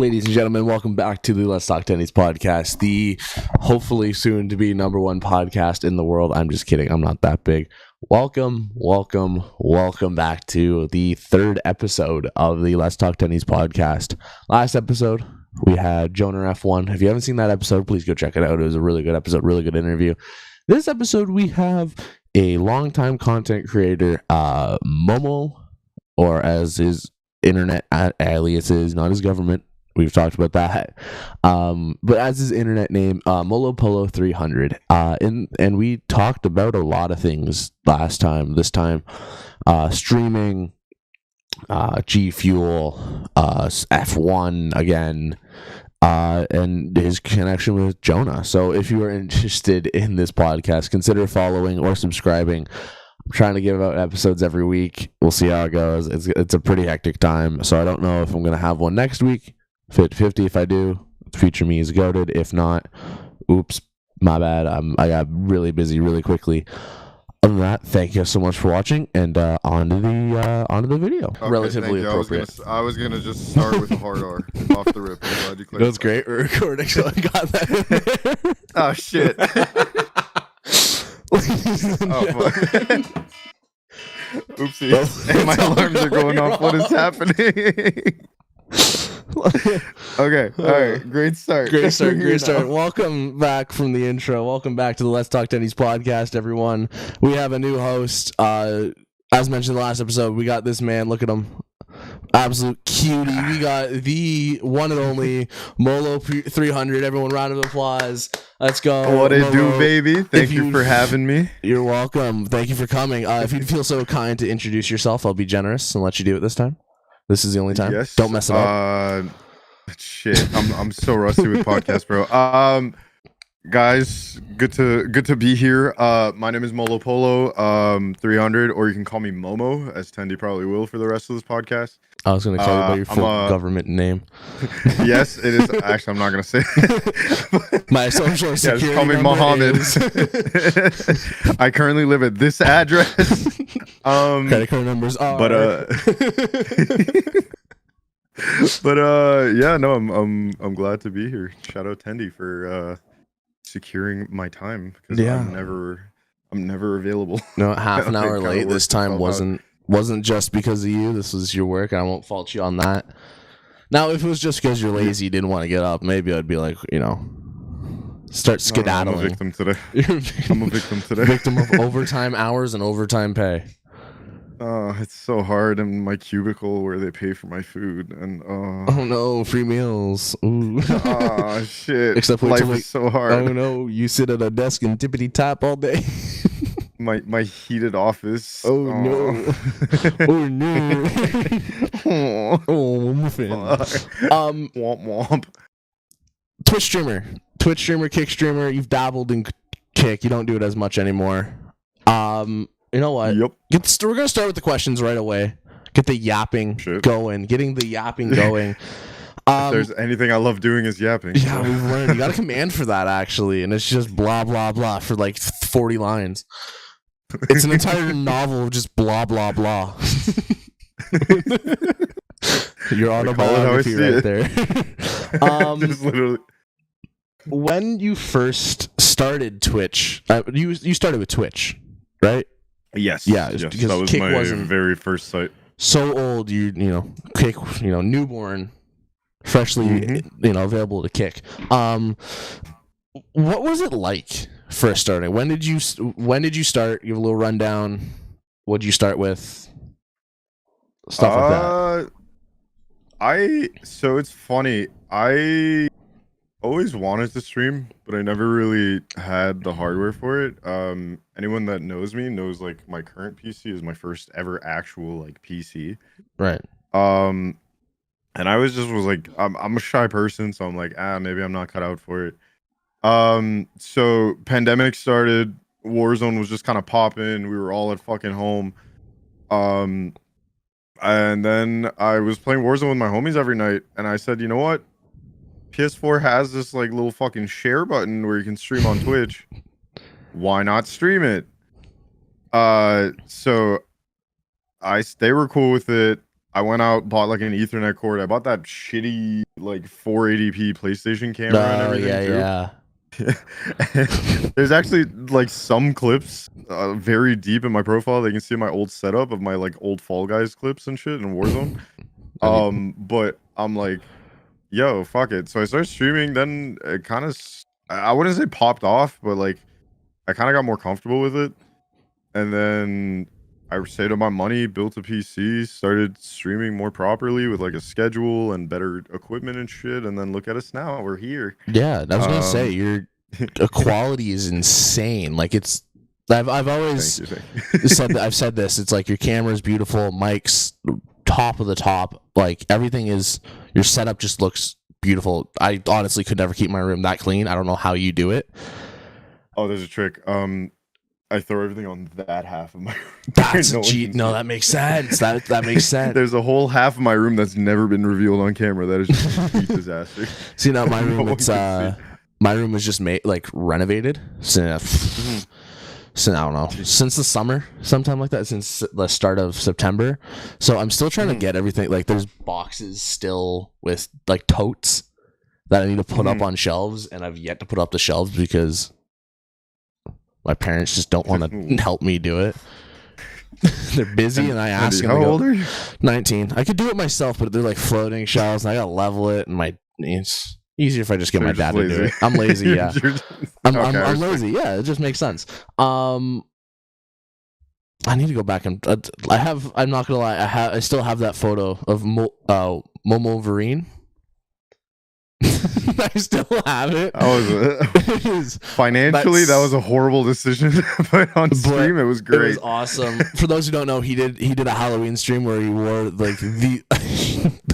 Ladies and gentlemen, welcome back to the Let's Talk Tendies podcast, the hopefully soon to be number one podcast in the world. I'm just kidding. I'm not that big. Welcome back to the third episode of the Let's Talk Tendies podcast. Last episode, we had Jonah F1. If you haven't seen that episode, please go check it out. It was a really good episode, really good interview. This episode, we have a longtime content creator, Momo, or as his internet alias is, not his government. We've talked about that. But as his internet name, Molopolo300. And we talked about a lot of things last time. This time, streaming, G Fuel, F1 again, and his connection with Jonah. So if you are interested in this podcast, consider following or subscribing. I'm trying to give out episodes every week. We'll see how it goes. It's a pretty hectic time, so I don't know if I'm going to have one next week. 50-50 if I do. Future me is goated. If not, oops, my bad. I got really busy really quickly. Other than that, thank you so much for watching, and on to the video. Okay, relatively appropriate. I was gonna just start with a hard R off the rip. I'm glad you clarified. That's great. We're recording, so I got that in there. Oh shit. Oopsie. Hey, my alarms are going off. What is happening? Okay, all right, great start. Great start. Welcome back from the intro. Welcome back to the Let's Talk Tendies podcast, everyone. We have a new host. As mentioned in the last episode, we got this man. Look at him. Absolute cutie. We got the one and only Molo300. Everyone, round of applause. Let's go. What it do, baby? Thank you for having me. You're welcome. Thank you for coming. If you'd feel so kind to introduce yourself, I'll be generous and let you do it this time. This is the only time. Yes. Don't mess it up. Shit. I'm so rusty with podcasts, bro. Guys, good to be here. My name is Molopolo300, or you can call me Momo, as Tendie probably will for the rest of this podcast. I was going to call you by your full government name. Yes, it is. Actually, I'm not going to say it. My social security just call me Mohammed. I currently live at this address. Credit card numbers are. But yeah, no, I'm glad to be here. Shout out Tendie for securing my time, because I'm never available. No, half an hour late this time wasn't just because of you. This was your work. I won't fault you on that. Now, if it was just because you're lazy, didn't want to get up, maybe I'd be like, start skedaddling. I'm a victim today. I'm a victim today. Victim of overtime hours and overtime pay. It's so hard in my cubicle where they pay for my food, and oh no, free meals. Ooh. Oh shit. Except life is so hard. Oh no, you sit at a desk and tippity tap all day. my heated office. Oh no. Oh no. Oh, muffin. Womp womp. Twitch streamer, Kick streamer. You've dabbled in Kick. You don't do it as much anymore. You know what? Yep. We're gonna start with the questions right away. Get the yapping going. Getting the yapping going. If there's anything I love doing is yapping. Yeah, we've learned. You got a command for that, actually, and it's just blah blah blah for like 40 lines. It's an entire novel of just blah blah blah. Your autobiography right there. Just literally. When you first started Twitch, you started with Twitch, right? Yes. Yeah. Yes, Because that was Kick my wasn't very first site. So old, Kick, newborn, freshly, available to Kick. What was it like first starting? When did you start? Give a little rundown. What'd you start with? Stuff like that. So it's funny. I always wanted to stream, but I never really had the hardware for it. Anyone that knows me knows, like, my current PC is my first ever actual, like, PC. Right. And I was like, I'm a shy person, so I'm like, maybe I'm not cut out for it. So pandemic started, Warzone was just kind of popping. We were all at fucking home. And then I was playing Warzone with my homies every night, and I said, you know what? PS4 has this like little fucking share button where you can stream on Twitch. Why not stream it? So they were cool with it. I went out, bought like an Ethernet cord. I bought that shitty like 480p PlayStation camera and Oh everything too. yeah. There's actually like some clips very deep in my profile. They can see my old setup of my like old Fall Guys clips and shit in Warzone. But I'm like, yo, fuck it. So I started streaming. Then it kind of, I wouldn't say popped off, but like I kind of got more comfortable with it. And then I saved up my money, built a PC, started streaming more properly with like a schedule and better equipment and shit. And then look at us now. We're here. Yeah, I was gonna say your quality is insane. Like it's, I've always Thank you. said that, I've said this. It's like your camera's beautiful, mic's top of the top. Like everything is, your setup just looks beautiful. I honestly could never keep my room that clean. I don't know how you do it. Oh, there's a trick. I throw everything on that half of my room. That's no, that makes sense. That makes sense. There's a whole half of my room that's never been revealed on camera. That is just a complete disaster. See, now my room, it's my room was just made like renovated. So, so I don't know, since the summer, sometime like that, since the start of September. So I'm still trying to get everything. Like there's boxes still with like totes that I need to put up on shelves, and I've yet to put up the shelves because my parents just don't want to help me do it. They're busy, and I ask them. How old are you? 19. I could do it myself, but they're like floating shelves, and I gotta level it. And it's easier if I just get my dad to do it. I'm lazy. Yeah, I'm lazy. Yeah, it just makes sense. I need to go back and I'm not gonna lie. I still have that photo of Momo Vereen. I still have it. Financially, that was a horrible decision, but on stream, it was great. It was awesome. For those who don't know, he did a Halloween stream where he wore like the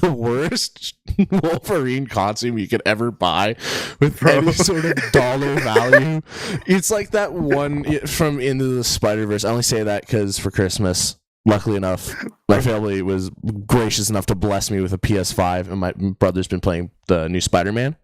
the worst Wolverine costume you could ever buy with any sort of dollar value. It's like that one from Into the Spider-Verse. I only say that because for Christmas, luckily enough, my family was gracious enough to bless me with a PS5, and my brother's been playing the new Spider-Man.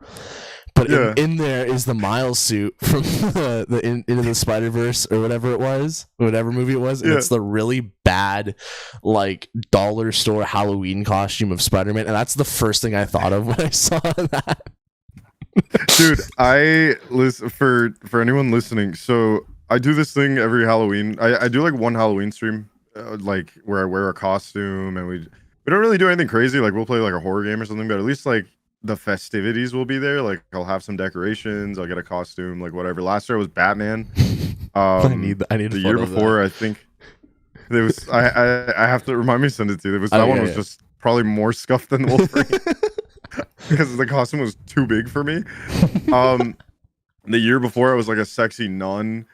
But in there is the Miles suit from the Into the Spider-Verse or whatever it was, whatever movie it was, and it's the really bad, like dollar store Halloween costume of Spider-Man, and that's the first thing I thought of when I saw that. Dude, I listen for anyone listening. So I do this thing every Halloween. I do like one Halloween stream. Like where I wear a costume, and we don't really do anything crazy. Like we'll play like a horror game or something, but at least like the festivities will be there. Like I'll have some decorations, I'll get a costume, like whatever. Last year I was Batman. I need the year before. I think there was. I have to remind me to send it to you. That one was just probably more scuffed than Wolverine because the costume was too big for me. The year before I was like a sexy nun.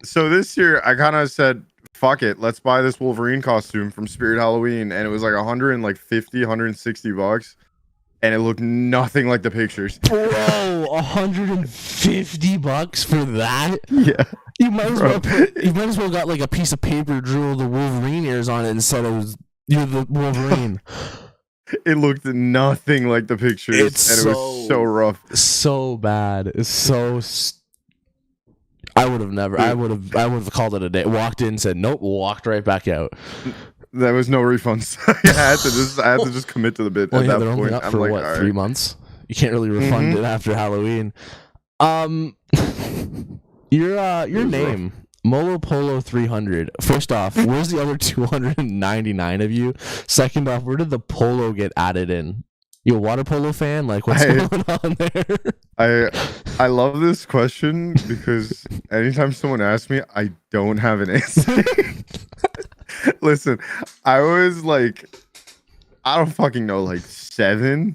So this year I kind of said, fuck it, let's buy this Wolverine costume from Spirit Halloween, and it was like 150, 160 bucks, and it looked nothing like the pictures. Bro, 150 bucks for that? Yeah. You might as well got like a piece of paper, drew the Wolverine ears on it instead of you're the Wolverine. It looked nothing like the pictures, it was so rough. So bad. It's so I would have called it a day. Walked in, said nope, walked right back out. There was no refunds. I had to just commit to the bit at that point. Only up for like, what, 3 months? You can't really refund it after Halloween. Your name, Molopolo300. First off, where's the other 299 of you? Second off, where did the polo get added in? You a water polo fan? Like, what's going on there? I love this question because anytime someone asks me, I don't have an answer. Listen, I was like, I don't fucking know, like 7,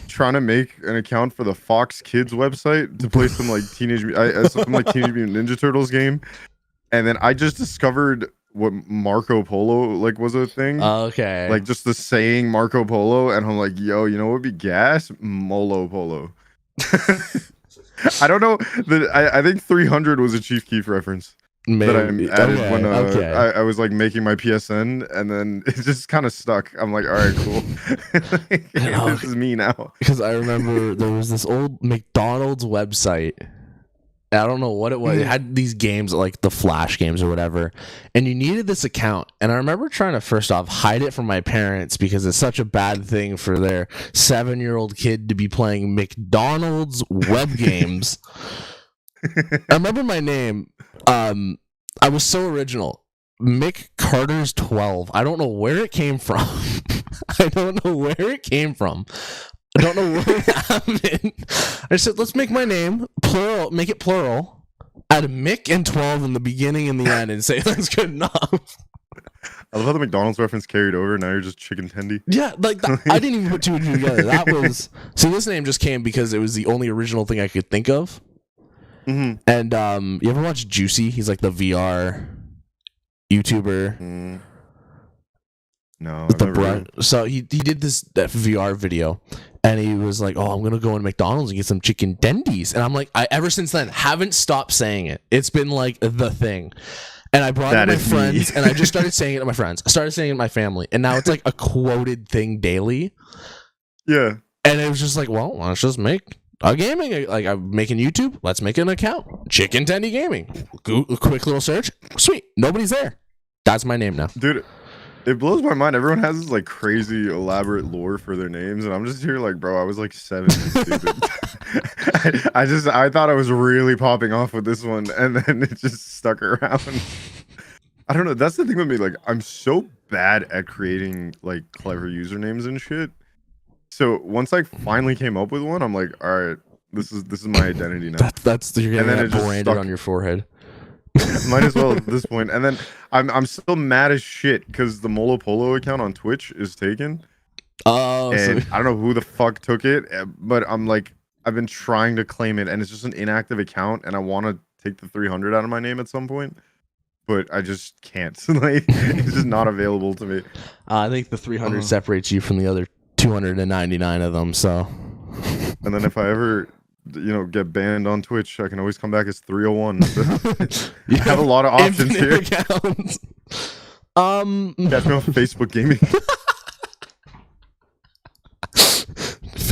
trying to make an account for the Fox Kids website to play some like Teenage Mutant Ninja Turtles game, and then I just discovered what Marco Polo like was a thing. Okay. Like just the saying Marco Polo, and I'm like, yo, you know what would be gas? Molo Polo. I don't know. I think 300 was a Chief Keef reference. Maybe. That I added when I was like making my PSN, and then it just kind of stuck. I'm like, all right, cool. This is me now. Because I remember there was this old McDonald's website I don't know what it was. It had these games like the Flash games or whatever, and you needed this account. And I remember trying to first off hide it from my parents because it's such a bad thing for their 7-year-old kid to be playing McDonald's web games. I remember my name. I was so original. Mick Carter's 12. I don't know where it came from. I don't know where it came from. I don't know what happened. I said, let's make my name plural, make it plural, add Mick and 12 in the beginning and the end, and say that's good enough. I love how the McDonald's reference carried over. Now you're just chicken Tendie. Yeah, like that, I didn't even put two and two together. That was so. This name just came because it was the only original thing I could think of. Mm-hmm. And you ever watch Juicy? He's like the VR YouTuber. No, With the brush. So he did that VR video, and he was like, "Oh, I'm gonna go into McDonald's and get some chicken tendies." And I'm like, I ever since then haven't stopped saying it. It's been like the thing. And I brought it to my friends, and I just started saying it to my friends. I started saying it to my family, and now it's like a quoted thing daily. Yeah. And it was just like, well, let's just make a gaming. Like I'm making YouTube. Let's make an account. Chicken Tendie Gaming. Quick little search. Sweet. Nobody's there. That's my name now, dude. It blows my mind. Everyone has this like crazy elaborate lore for their names, and I'm just here like, bro, I was like 7 and stupid. I thought I was really popping off with this one, and then it just stuck around. I don't know. That's the thing with me. Like, I'm so bad at creating like clever usernames and shit. So once I finally came up with one, I'm like, all right, this is my identity now. That's you're getting that branded on your forehead. Might as well at this point. And then I'm still mad as shit because the Molopolo account on Twitch is taken. Oh, and I don't know who the fuck took it, but I'm like, I've been trying to claim it, and it's just an inactive account, and I want to take the 300 out of my name at some point, but I just can't. Like, it's just not available to me. I think the 300 separates you from the other 299 of them. So, and then if I ever, get banned on Twitch, I can always come back as 301. So I have a lot of options here. Accounts. Catch me on Facebook Gaming.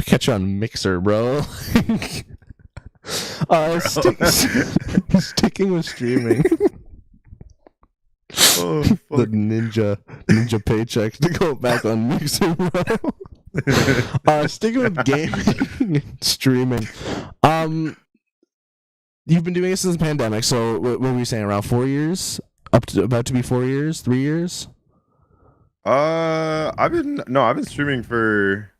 Catch you on Mixer, bro. Sticking with streaming. Oh, the ninja paychecks to go back on Mixer, bro. Sticking with gaming and streaming. You've been doing it since the pandemic, so what were we saying, around 4 years? About to be 4 years, 3 years? I've been streaming for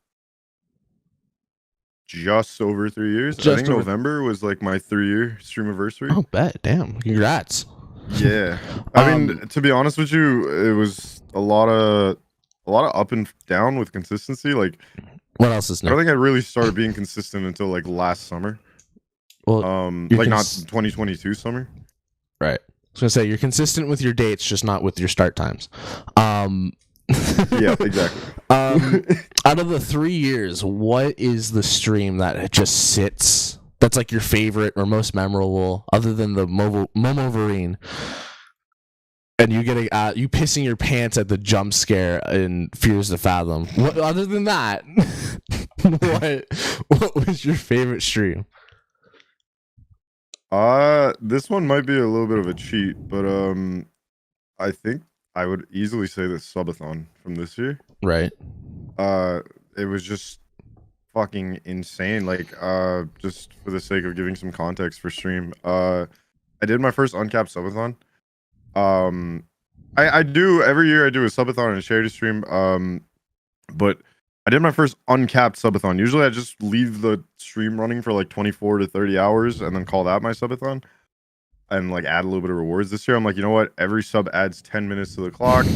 just over 3 years. I think November was like my 3-year stream anniversary. Oh, bet. Damn. Congrats. Yeah. I mean, to be honest with you, it was a lot of up and down with consistency. Like, what else is new? I don't think I really started being consistent until like last summer. Well, like not 2022 summer. Right. I was gonna say you're consistent with your dates, just not with your start times. Yeah, exactly. Out of the 3 years, what is the stream that just sits? That's like your favorite or most memorable, other than the Momo Vereen. And you getting you pissing your pants at the jump scare in Fears to Fathom. What other than that? what was your favorite stream? This one might be a little bit of a cheat, but I think I would easily say the subathon from this year. Right. It was just fucking insane. Like, just for the sake of giving some context for stream, I did my first uncapped subathon. I do every year. I do a subathon and a charity stream. But I did my first uncapped subathon. Usually, I just leave the stream running for like 24 to 30 hours and then call that my subathon, and like add a little bit of rewards. This year, I'm like, you know what? Every sub adds 10 minutes to the clock.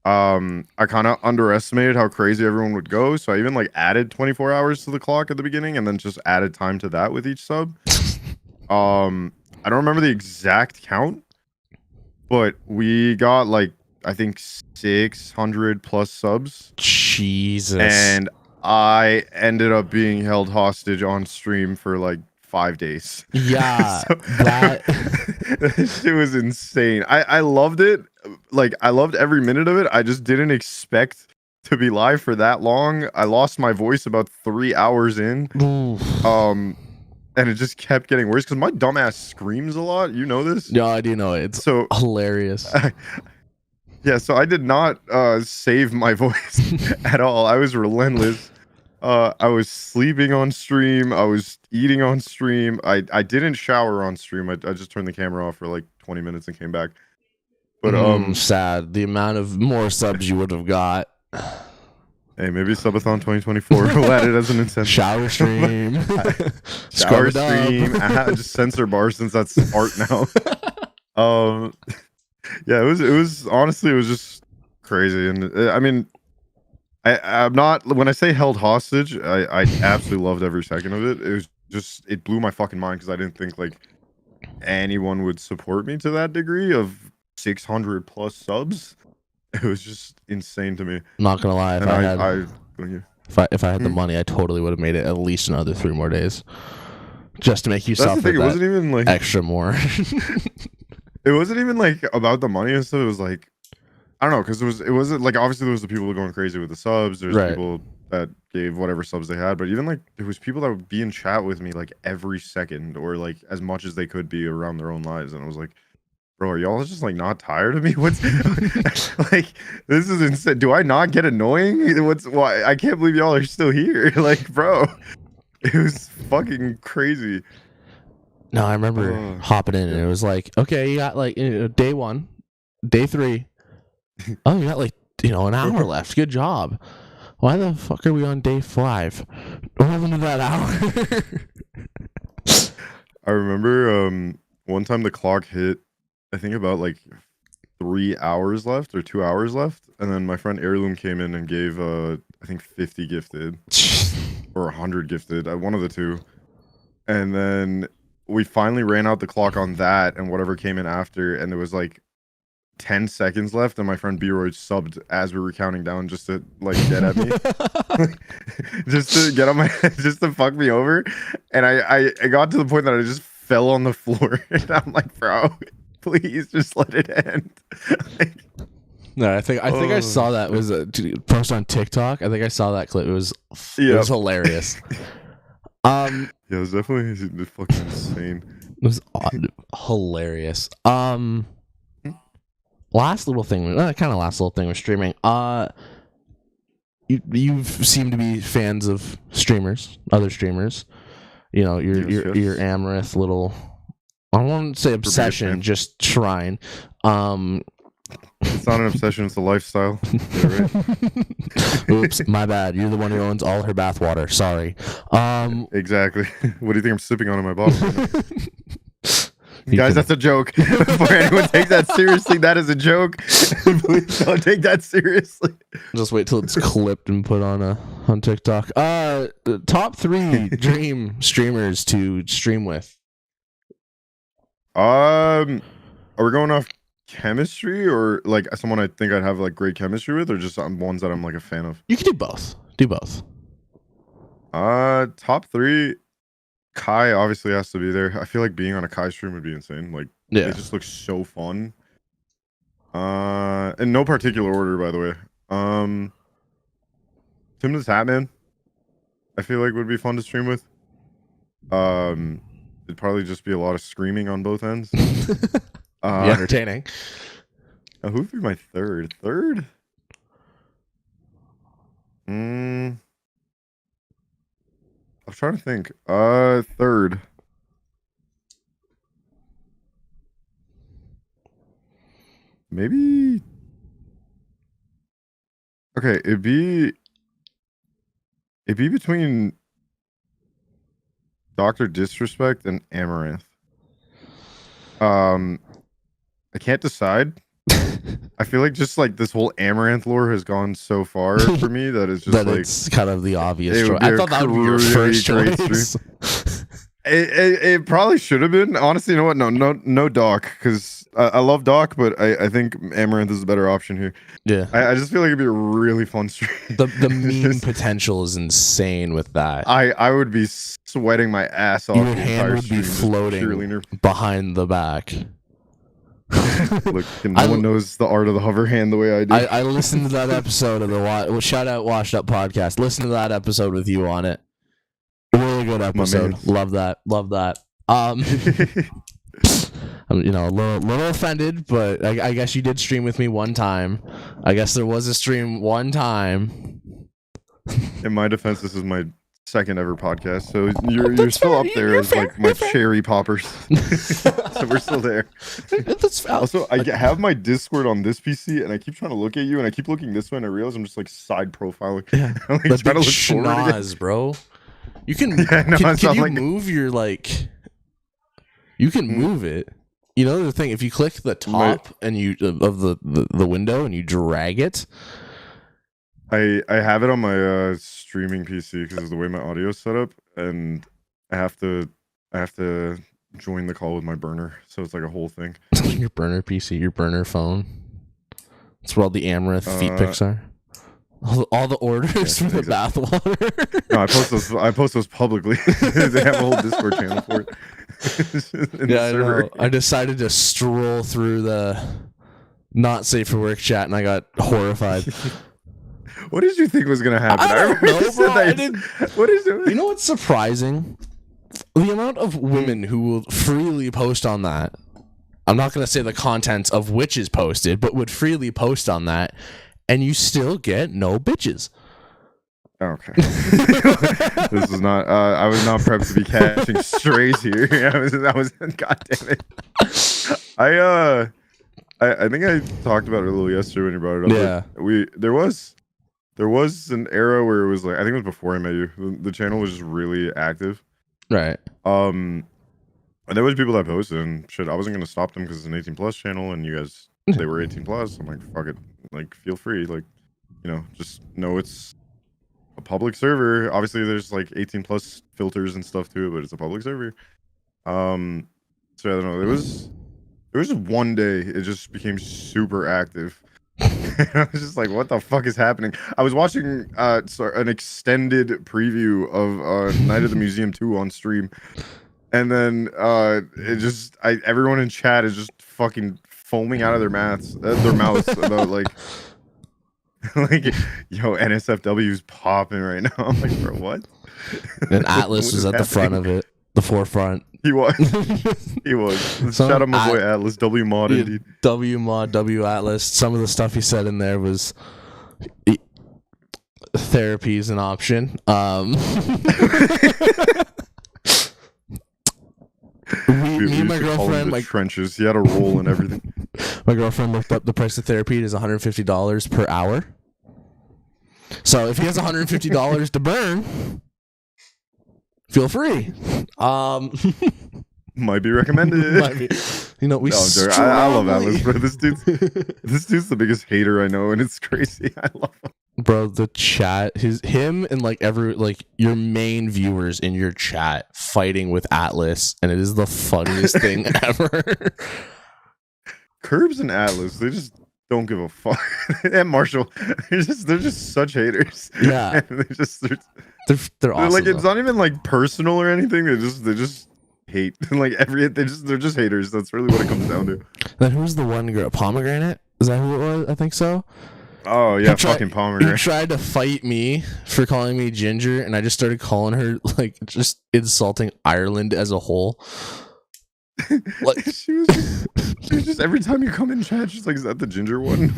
I kind of underestimated how crazy everyone would go, so I even like added 24 hours to the clock at the beginning, and then just added time to that with each sub. I don't remember the exact count, but we got like, I think 600 plus subs. Jesus. And I ended up being held hostage on stream for like 5 days. Yeah. That shit was insane. I loved it. Like, I loved every minute of it. I just didn't expect to be live for that long. I lost my voice about 3 hours in. and it just kept getting worse because my dumbass screams a lot. You know this? No, I do know it. It's So hilarious. yeah, so I did not save my voice at all. I was relentless. I was sleeping on stream. I was eating on stream. I didn't shower on stream. I just turned the camera off for like 20 minutes and came back. But sad. The amount of more subs you would have got. Hey, maybe Subathon 2024 will add it as an incentive. Shower stream. Shower stream. Just censor bar since that's art now. Yeah, it was honestly, it was just crazy. And I mean, I'm not, when I say held hostage, I absolutely loved every second of it. It was just, it blew my fucking mind because I didn't think like anyone would support me to that degree of 600 plus subs. It was just insane to me. Not gonna lie, if I had the money, I totally would have made it at least another 3 more days, just to make you suffer. That it wasn't even like extra more. It wasn't even like about the money and stuff. It was like, I don't know, because it wasn't like, obviously there was the people going crazy with the subs. There's people that gave whatever subs they had, but even like there was people that would be in chat with me like every second or like as much as they could be around their own lives, and I was like, bro, are y'all just like not tired of me? What's like, this is insane. Do I not get annoying? Why? I can't believe y'all are still here. Like, bro, it was fucking crazy. No, I remember hopping in and it was like, okay, you got like day 1, day 3. Oh, you got like, an hour left. Good job. Why the fuck are we on day 5? What happened to that hour? I remember one time the clock hit, I think about like 3 hours left or 2 hours left, and then my friend Heirloom came in and gave I think 50 gifted or 100 gifted, one of the two, and then we finally ran out the clock on that and whatever came in after, and there was like 10 seconds left, and my friend B-Roy subbed as we were counting down just to like get at me. Just to get on my just to fuck me over, and I got to the point that I just fell on the floor and I'm like, bro, please just let it end. No, I think I saw that was a post on TikTok. I think I saw that clip. It was hilarious. Yeah, it was definitely fucking insane. It was hilarious. Last little thing with streaming. You seem to be fans of other streamers. Your Amaranth little, I won't say obsession, just shrine. It's not an obsession, it's a lifestyle. Yeah, right? Oops, my bad. You're the one who owns all her bathwater. Sorry. Exactly. What do you think I'm sipping on in my bottle? Guys, that's a joke. Before anyone takes that seriously, that is a joke. Please don't take that seriously. Just wait till it's clipped and put on TikTok. Top 3 dream streamers to stream with. Are we going off chemistry or like someone I think I'd have like great chemistry with, or just ones that I'm like a fan of? You can do both. Top 3. Kai obviously has to be there. I feel like being on a Kai stream would be insane. Like, it just looks so fun. In no particular order, by the way. Tim the Tatman, I feel like would be fun to stream with. It'd probably just be a lot of screaming on both ends. Be entertaining. Who would be my third? I'm trying to think. Third. Maybe. Okay, it'd be between Dr. Disrespect and Amaranth. I can't decide. I feel like just like this whole Amaranth lore has gone so far for me that it's just like it's kind of the obvious choice. I thought that would be your first choice. It probably should have been. Honestly, you know what? No Doc, because I love Doc, but I think Amaranth is a better option here. Yeah, I just feel like it'd be a really fun stream. The meme potential is insane with that. I would be sweating my ass off. Your hand would be floating behind the back. Look, no one knows the art of the hover hand the way I do. I listened to that episode of the shout out Washed Up podcast. Listen to that episode with you on it. Really good episode. Love that. I'm a little offended, but I guess you did stream with me one time. I guess there was a stream one time. In my defense, this is my second ever podcast, so you're still up there as like my cherry poppers. So we're still there. Also, I have my Discord on this PC, and I keep trying to look at you, and I keep looking this way, and I realize I'm just like side profiling. Yeah, like, but trying to look schnoz, bro. You can can you move your like? You can move it. You know the thing. If you click the top and you of the window and you drag it. I have it on my streaming PC because of the way my audio is set up, and I have to join the call with my burner, so it's like a whole thing. Your burner PC, your burner phone. That's where all the Amaranth feet pics are. All the orders for the bathwater. No, I post those publicly. They have a whole Discord channel for it. Yeah, I know. I decided to stroll through the not safe for work chat, and I got horrified. What did you think was gonna happen? I don't know, bro. What is it? You know what's surprising? The amount of women who will freely post on that. I'm not gonna say the contents of which is posted, but would freely post on that, and you still get no bitches. Okay. This is not. I was not prepped to be catching strays here. I was. God damn it. I think I talked about it a little yesterday when you brought it up. Yeah. There was an era where it was like, I think it was before I met you. The channel was just really active. Right. And there was people that posted and shit. I wasn't gonna stop them because it's an 18+ channel, and you guys, they were 18+. I'm like, fuck it. Like, feel free. Like, just know it's a public server. Obviously, there's like 18+ filters and stuff too, but it's a public server. So I don't know. There was just one day it just became super active. I was just like, what the fuck is happening? I was watching an extended preview of Night of the Museum 2 on stream, and then everyone in chat is just fucking foaming out of their mouths about like yo, NSFW's popping right now. I'm like, bro, what? And Atlas was at the front of it, the forefront. He was. Shout out my boy Atlas, W-Mod indeed. W-Mod, W-Atlas. Some of the stuff he said in there was therapy is an option. Me and my girlfriend, like trenches. He had a roll and everything. My girlfriend looked up the price of therapy. It is $150 per hour. So if he has $150 to burn, feel free. Might be recommended. Might be. We I love Atlas, bro. This dude's the biggest hater I know, and it's crazy. I love him. Bro, the chat, him and like your main viewers in your chat fighting with Atlas, and it is the funniest thing ever. Curbs and Atlas, they just don't give a fuck. And Marshall, they're just such haters. Yeah, they're awesome. Like, it's not even like personal or anything. They just hate. Like they're just haters. That's really what it comes down to. Then who's the one girl? Pomegranate? Is that who it was? I think so. Oh yeah, fucking Pomegranate. He tried to fight me for calling me Ginger, and I just started calling her like just insulting Ireland as a whole. Like she was just every time you come in chat, she's like, "Is that the Ginger one?"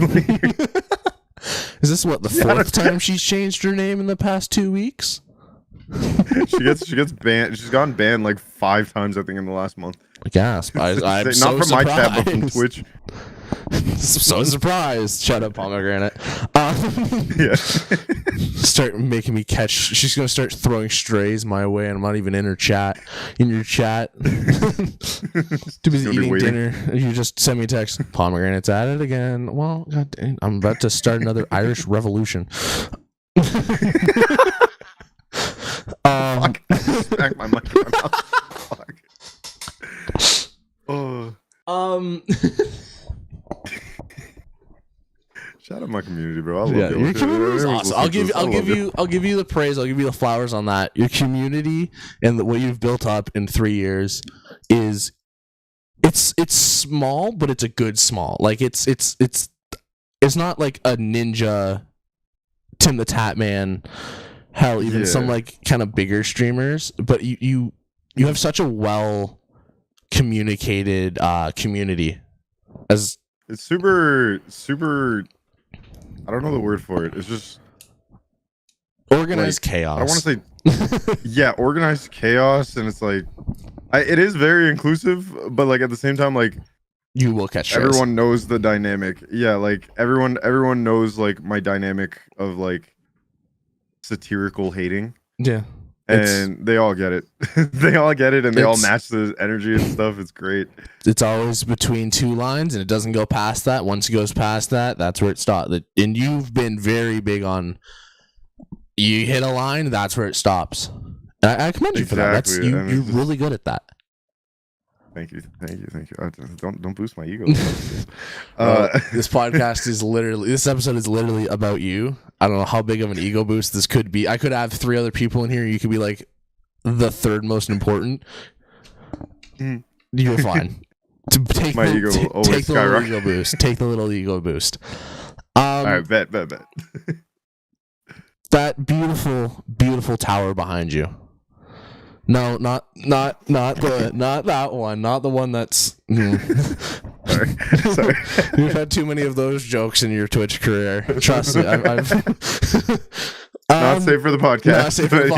Is this what the fourth time she's changed her name in the past 2 weeks? She gets banned. She's gotten banned like 5 times, I think, in the last month. Gasp! I'm not so from surprised. my chat, but from Twitch. So surprised. Shut up, Pomegranate. Yeah. Start making me catch. She's gonna start throwing strays my way, and I'm not even in her chat. In your chat, too busy eating dinner. You just send me a text. Pomegranate's at it again. Well, God dang, I'm about to start another Irish revolution. Fuck. Smack my mic in my mouth. Fuck. Oh. Shout out my community, bro. I love your community is awesome. I'll give you the praise. I'll give you the flowers on that. Your community and what you've built up in 3 years is it's small, but it's a good small. Like it's not like a ninja Tim the Tatman hell, even some Yeah. like kind of bigger streamers. But you have such a well communicated community. As It's super I don't know the word for it. It's just organized like, chaos. I don't want to say yeah, organized chaos, and it's like it is very inclusive, but like at the same time, like you will catch strays. everyone knows the dynamic. Yeah, like everyone knows like my dynamic of like satirical hating. Yeah. And they all get it. They all get it, and they all match the energy and stuff. It's great. It's always between two lines, and it doesn't go past that. Once it goes past that, that's where it stops. And you've been very big on, you hit a line, that's where it stops. And I commend you for that. That's you're really good at that. Thank you. Don't boost my ego. This podcast is literally, this episode is literally about you. I don't know how big of an ego boost this could be. I could have 3 other people in here. You could be like the 3rd most important. You're fine. To take my ego will always skyrocket. Ego boost. Take the little ego boost. All right, bet. That beautiful tower behind you. No, not that one. Not the one that's. Sorry. You've had too many of those jokes in your Twitch career. Trust me. I've not safe for the podcast. Not safe for the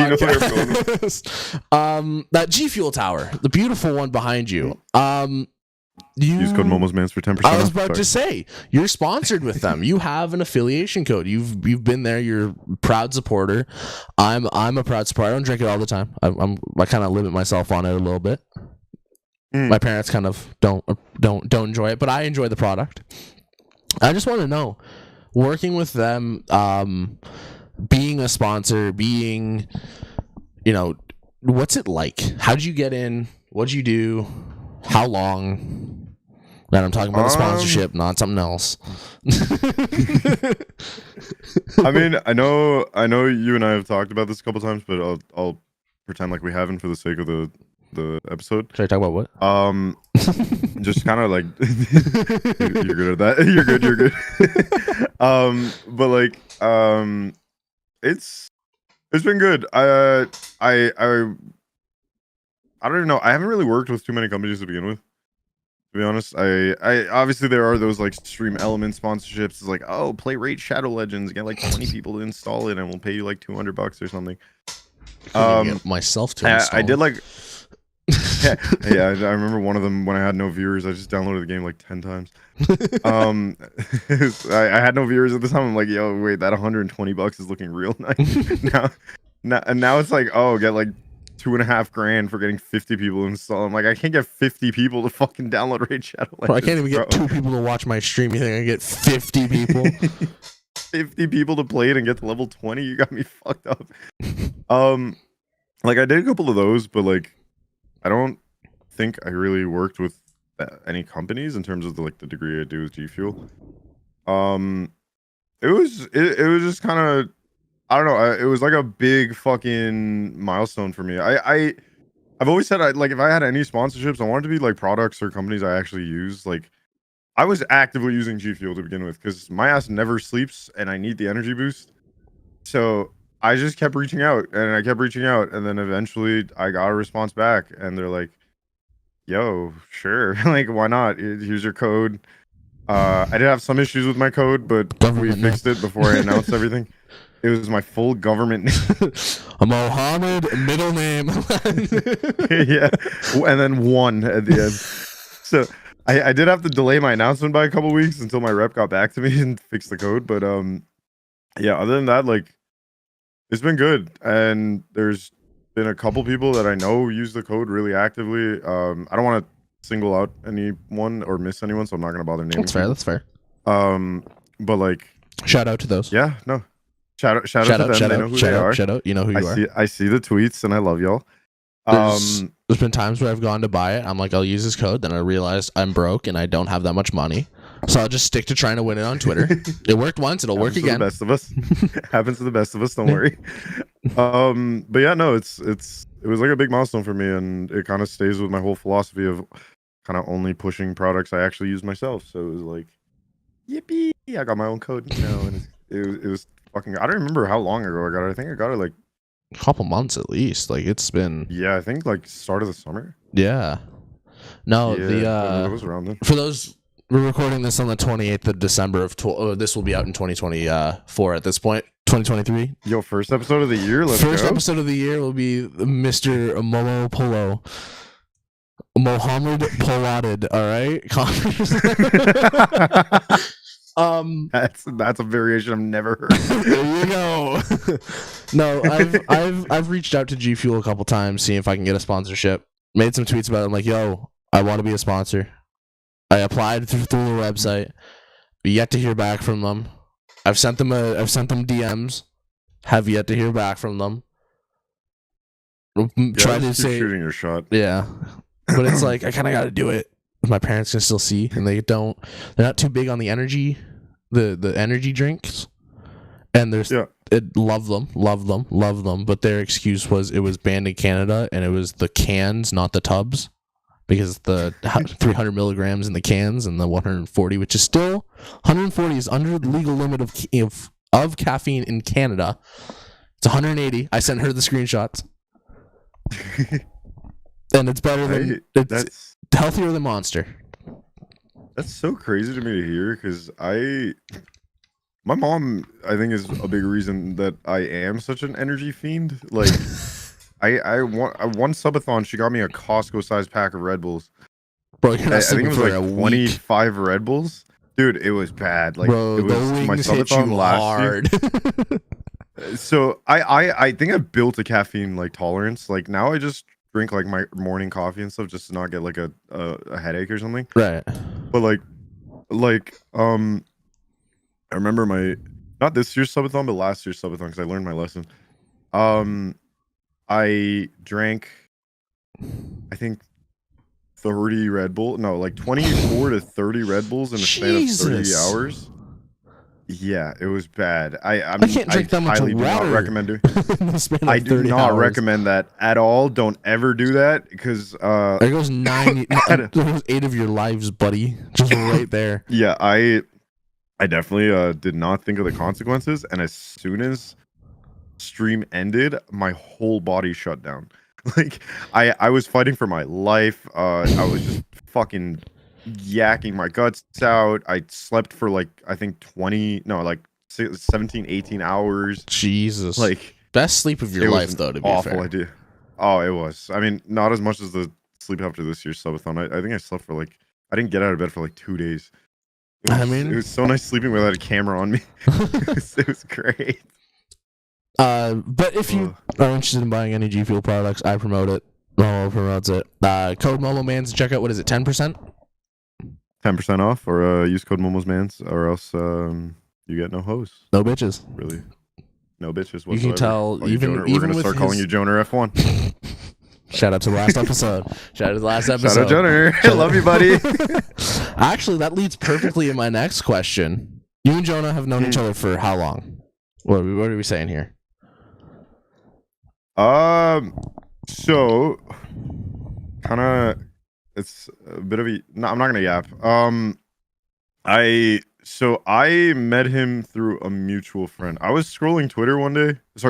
podcast. That G Fuel tower, the beautiful one behind you. Use code Momo's Mans for 10%. I was about to say, you're sponsored with them. You have an affiliation code. You've been there. You're a proud supporter. I'm a proud supporter. I don't drink it all the time. I kind of limit myself on it a little bit. My parents kind of don't enjoy it, but I enjoy the product. I just want to know, working with them, being a sponsor, being, what's it like? How did you get in? What'd you do? How long? Man, I'm talking about the sponsorship, not something else. I mean, I know you and I have talked about this a couple times, but I'll pretend like we haven't for the sake of the episode. Should I talk about what? Just kind of like you're good at that. You're good. But like it's been good. I don't even know. I haven't really worked with too many companies to begin with, to be honest. I obviously there are those like Stream Element sponsorships. It's like, oh, play Raid Shadow Legends, get like 20 people to install it, and we'll pay you like $200 or something. Get myself to install. I did like. Yeah, I remember one of them when I had no viewers. I just downloaded the game like 10 times. I had no viewers at the time. I'm like, yo, wait, that $120 is looking real nice. now it's like, oh, get like $2,500 for getting 50 people to install. I'm like, I can't get 50 people to fucking download Raid Shadow Legends. Bro, I can't even get 2 people to watch my stream. You think I can get 50 people? 50 people to play it and get to level 20? You got me fucked up. Like I did a couple of those, but like I don't think I really worked with any companies in terms of the degree I do with G Fuel. It was just kind of, I don't know. It was like a big fucking milestone for me. I've always said if I had any sponsorships, I wanted to be like products or companies I actually use. Like I was actively using G Fuel to begin with because my ass never sleeps and I need the energy boost. So I just kept reaching out and then eventually I got a response back and they're like, yo, sure. Like, why not? Here's your code. I did have some issues with my code, but we fixed it before I announced everything. It was my full government name. Mohammed, middle name. Yeah. And then 1 at the end. So I did have to delay my announcement by a couple weeks until my rep got back to me and fixed the code. But yeah, other than that, like, it's been good. And there's been a couple people that I know use the code really actively. I don't want to single out anyone or miss anyone, so I'm not going to bother naming. That's fair. But like, shout out to those. Yeah, no. Shout out to them. They know who they are. Shout out. You know who you are. I see the tweets and I love y'all. There's been times where I've gone to buy it. I'm like, I'll use this code. Then I realized I'm broke and I don't have that much money. So I'll just stick to trying to win it on Twitter. It worked once. It'll work again. Happens to the best of us. Happens to the best of us. Don't worry. But yeah, no, it was like a big milestone for me, and it kind of stays with my whole philosophy of kind of only pushing products I actually use myself. So it was like, yippee! I got my own code, and it was fucking. I don't remember how long ago I got it. I think I got it like A couple months at least. Like it's been. Yeah, I think like start of the summer. Yeah. No, Yeah, it was around then. for those, we're recording this on the 28th of December of this will be out in 2024 at this point. 2023. Yo, first episode of the year. First episode of the year will be Mr. Molopolo. Mohammed Poladid, all right? That's a variation I've never heard. There you go. No, I've reached out to G Fuel a couple times, seeing if I can get a sponsorship. Made some tweets about it. I'm like, yo, I want to be a sponsor. I applied through the website. Yet to hear back from them. I've sent them DMs. Have yet to hear back from them. Try to say shooting your shot. Yeah, but it's like I kind of got to do it. My parents can still see, and they're not too big on the energy drinks, and love them. But their excuse was it was banned in Canada, and it was the cans, not the tubs, because the 300 milligrams in the cans and the 140, which is still 140 is under the legal limit of caffeine in Canada. It's 180. I sent her the screenshots. And it's better than it's healthier than Monster. That's so crazy to me to hear because my mom I think is a big reason that I am such an energy fiend. Like I one subathon she got me a Costco sized pack of Red Bulls. Bro, you're not I think it was for like a 25 Red Bulls. Dude, it was bad. Like bro, it was the my wings hit subathon you last hard. year. So I think I built a caffeine like tolerance. Like now I just drink like my morning coffee and stuff just to not get like a headache or something. Right. But like I remember not this year's subathon but last year's subathon because I learned my lesson. I drank I think 30 Red Bull. No, like 24 to 30 Red Bulls in a span of 30 hours. Yeah, it was bad. I can't drink that much highly do not water. recommend doing. I do not recommend that at all. Don't ever do that because there goes there goes 8 of your lives, buddy. Just right there. Yeah, I definitely did not think of the consequences, and as soon as stream ended, my whole body shut down. Like I was fighting for my life. I was just fucking yakking my guts out. I slept for like I think 17 18 hours. Jesus, like best sleep of your life though, to be awful fair. Idea. Oh, it was. I mean, not as much as the sleep after this year's subathon. I think I slept for like I didn't get out of bed for like 2 days. It was so nice sleeping without a camera on me. it was great. But if you are interested in buying any G Fuel products, I promote it. Momo promotes it. Code MomoMans to check out. What is it? 10%? 10% off, or use code MomosMans, or else you get no hoes. No bitches. Really, no bitches whatsoever. You can tell we're gonna start calling you Joner F1. Shout out to the last episode. Shout out to the last episode. Shout out Joner. I love you, buddy. Actually, that leads perfectly in my next question. You and Jonah have known each other for how long? What are we saying here? So kind of it's a bit of a no, I'm not gonna yap. I met him through a mutual friend. I was scrolling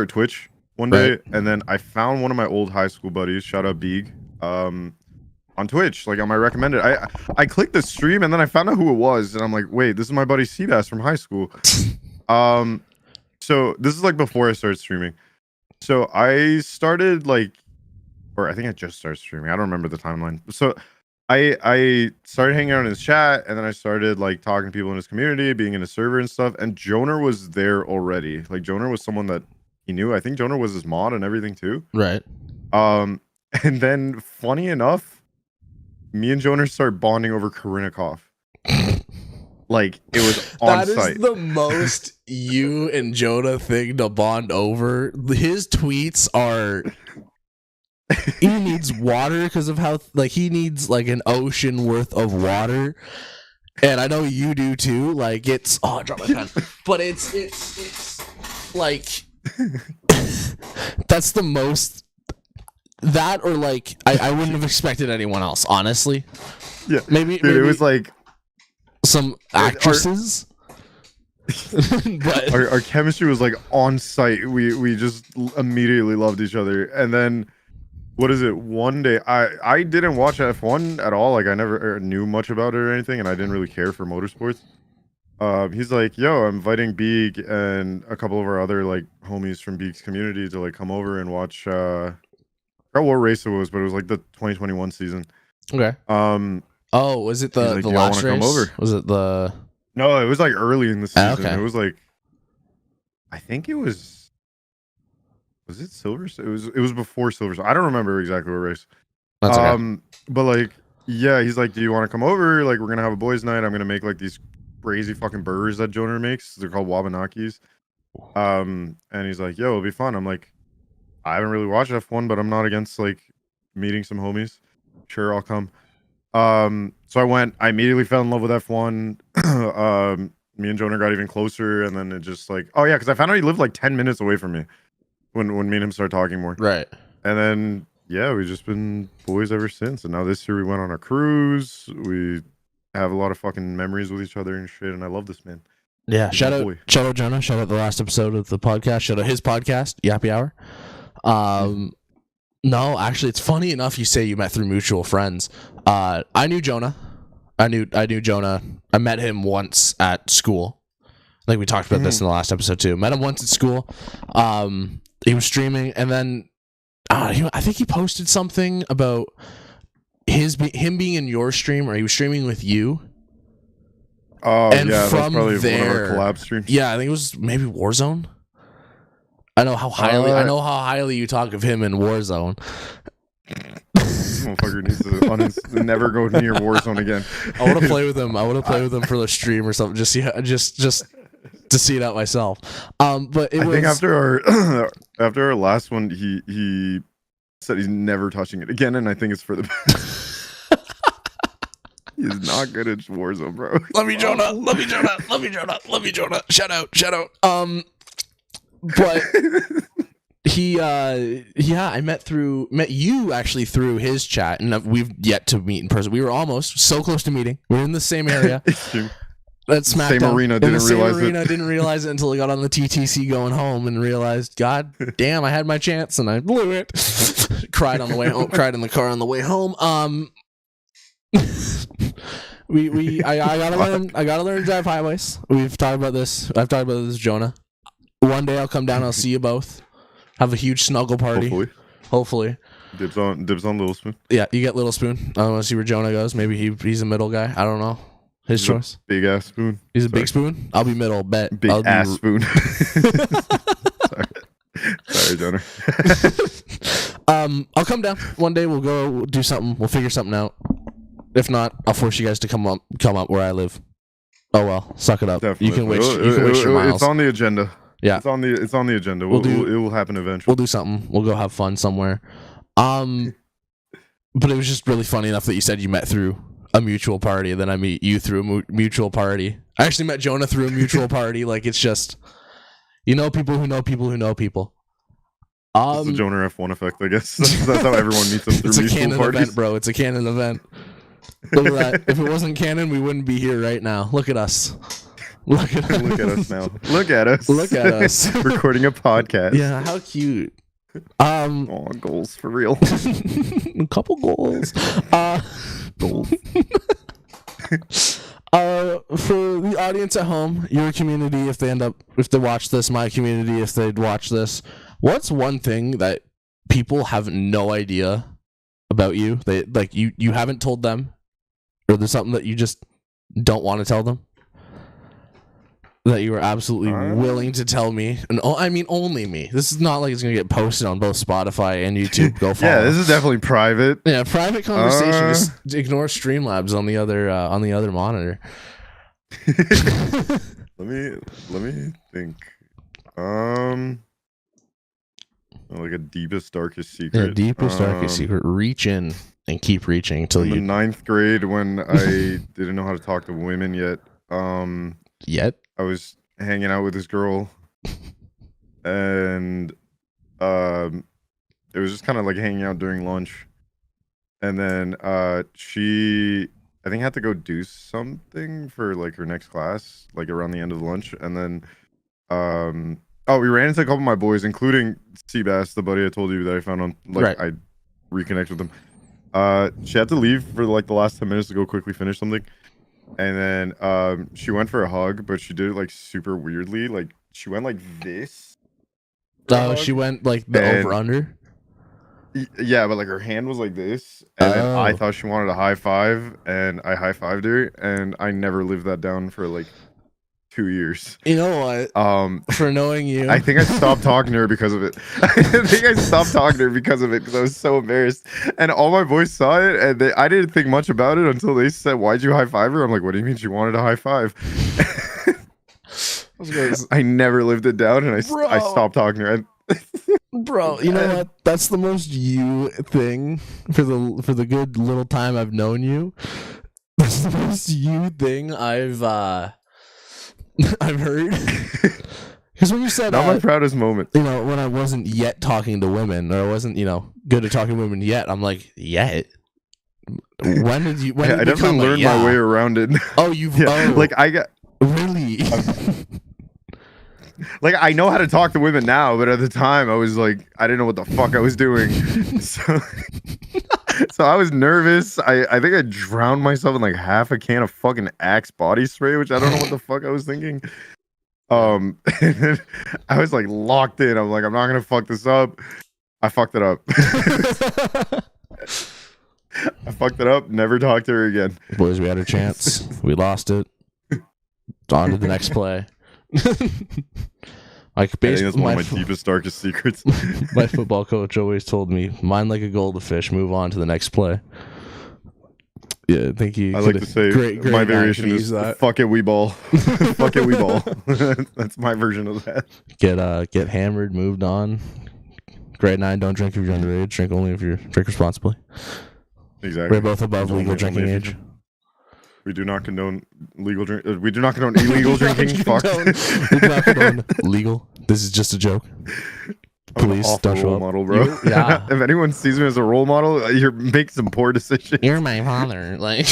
Twitch one day, and then I found one of my old high school buddies, shout out Beeg, on Twitch, like on my recommended. I clicked the stream and then I found out who it was, and I'm like, wait, this is my buddy Seabass from high school. So this is like before I started streaming. So I started or I think I just started streaming. I don't remember the timeline. So I started hanging out in his chat, and then I started like talking to people in his community, being in his server and stuff. And Joner was there already. Like Joner was someone that he knew. I think Joner was his mod and everything too. Right. And then funny enough, me and Joner started bonding over Karinikov. Like it was on site. That is the most you and Jonah thing to bond over. His tweets are. He needs water because of how he needs like an ocean worth of water, and I know you do too. Like it's I dropped my pen, but it's like that's the most that or like I wouldn't have expected anyone else, honestly. Yeah, maybe it was like some actresses. But our chemistry was like on site. We just immediately loved each other. And then what is it? One day I didn't watch F1 at all. Like I never knew much about it or anything, and I didn't really care for motorsports. He's like, yo, I'm inviting Beeg and a couple of our other like homies from Beeg's community to like come over and watch. I forgot what race it was, but it was like the 2021 season. okay. Oh, was it the like, the "Do y'all last wanna race? come over?" Was it the? No, it was like early in the season. Okay. It was like, I think it was. Was it Silver? It was before Silver. I don't remember exactly what race. That's okay. But like, yeah, he's like, "Do you want to come over? Like, we're gonna have a boys' night. I'm gonna make like these crazy fucking burgers that Jonah makes. They're called Wabanakis." And he's like, "Yo, it'll be fun." I'm like, I haven't really watched F1, but I'm not against like meeting some homies. Sure, I'll come. So I went. I immediately fell in love with F1. Me and Jonah got even closer, and then it just like, oh yeah, because I found out he lived like 10 minutes away from me when me and him started talking more. Right. And then yeah, we've just been boys ever since. And now this year we went on a cruise. We have a lot of fucking memories with each other and shit. And I love this man. Yeah. He's Shout my out, boy. shout out Jonah. Shout out the last episode of the podcast. Shout out his podcast, Yappy Hour. No, actually, it's funny enough you say you met through mutual friends. I knew Jonah. I knew Jonah. I met him once at school. I think we talked about this in the last episode too. Met him once at school. He was streaming, and then I think he posted something about him being in your stream, or he was streaming with you. Oh And yeah, from that's probably there, one of our collab streams. Yeah, I think it was maybe Warzone. I know how highly you talk of him in Warzone. This motherfucker needs to never go near Warzone again. I want to play with him. I want to play with him for the stream or something. Just to see it out myself. But I think after our last one, he said he's never touching it again, and I think it's for the best. He's not good at Warzone, bro. Love you, Jonah. Love you, Jonah. Love you, Jonah. Love you, Jonah. Shout out. But I met you actually through his chat, and we've yet to meet in person. We were almost so close to meeting. We were in the same area. That SmackDown. Same arena. Didn't realize it until I got on the TTC going home and realized, God damn, I had my chance and I blew it. Cried on the way home. Cried in the car on the way home. I gotta learn to drive highways. We've talked about this. I've talked about this with Jonah. One day I'll come down. I'll see you both. Have a huge snuggle party. Hopefully. Dibs on Little Spoon. Yeah, you get Little Spoon. I want to see where Jonah goes. Maybe he's a middle guy. I don't know. His choice. Big ass spoon. He's a big spoon. I'll be middle. Bet. Big ass spoon. Sorry, Jonah. I'll come down one day. We'll go do something. We'll figure something out. If not, I'll force you guys to come up where I live. Oh well, suck it up. Definitely. You can waste your miles. It's on the agenda. Yeah, it's on the agenda. It will happen eventually. We'll do something. We'll go have fun somewhere. But it was just really funny enough that you said you met through a mutual party, and then I meet you through a mutual party. I actually met Jonah through a mutual party. Like, it's just, people who know people who know people. It's the Jonah F1 effect, I guess. That's how everyone meets them through mutual parties. It's a canon event, bro. It's a canon event. Look at that. If it wasn't canon, we wouldn't be here right now. Look at us. Look at us now. Look at us. Look at us. Recording a podcast. Yeah, how cute. Goals for real. A couple goals. Goals. For the audience at home, your community, if they watch this, my community, if they'd watch this, what's one thing that people have no idea about you? They you haven't told them, or there's something that you just don't want to tell them that you are absolutely willing to tell me, and I mean only me. This is not like it's gonna get posted on both Spotify and YouTube. Go follow. Yeah, this is definitely private. Yeah, private conversation. Just ignore Streamlabs on the other monitor. Let me think. Like a deepest, darkest secret. Yeah, deepest, darkest secret. Reach in and keep reaching until in the 9th grade when I didn't know how to talk to women yet. I was hanging out with this girl, and it was just kind of like hanging out during lunch, and then she I think had to go do something for like her next class, like around the end of lunch, and then we ran into a couple of my boys, including Seabass, the buddy I told you that I found on I reconnect with him. She had to leave for like the last 10 minutes to go quickly finish something. And then she went for a hug, but she did it like super weirdly. Like she went like this. Oh, she went like the over under. Yeah, but like her hand was like this, and then I thought she wanted a high five, and I high fived her, and I never lived that down for like 2 years. You know what? For knowing you, I think I stopped talking to her because of it. I think I stopped talking to her because of it because I was so embarrassed. And all my boys saw it, and I didn't think much about it until they said, "Why'd you high five her?" I'm like, "What do you mean she wanted a high five?" I never lived it down, and I stopped talking to her. Bro, you know what? That's the most you thing for the good little time I've known you. That's the most you thing I've heard. Because when you said not my proudest moment, you know, when I wasn't yet talking to women, or I wasn't, you know, good at talking to women yet, I'm like, yet. When did you? When I definitely learned my way around it. Oh, like I got really. Like I know how to talk to women now, but at the time I was like, I didn't know what the fuck I was doing. So I was nervous. I think I drowned myself in like half a can of fucking Axe body spray, which I don't know what the fuck I was thinking. I was like locked in. I'm like, I'm not gonna fuck this up. I fucked it up. I fucked it up. Never talked to her again. Boys, we had a chance. We lost it. On to the next play. Like I think that's one of my deepest, darkest secrets. My football coach always told me, "Mind like a goldfish, move on to the next play." Yeah, I think I like to say great my variation is "fuck it, we ball." Fuck it, we ball. That's my version of that. Get hammered, moved on. Grade 9, don't drink if you're underage. Drink only if you drink responsibly. Exactly. We're both above legal drinking age. We do not condone legal drink. We do not condone illegal drinking. Fuck. We do not condone legal. This is just a joke. Please don't show up. Model, bro. Yeah. If anyone sees me as a role model, you're making some poor decisions. You're my father. Like.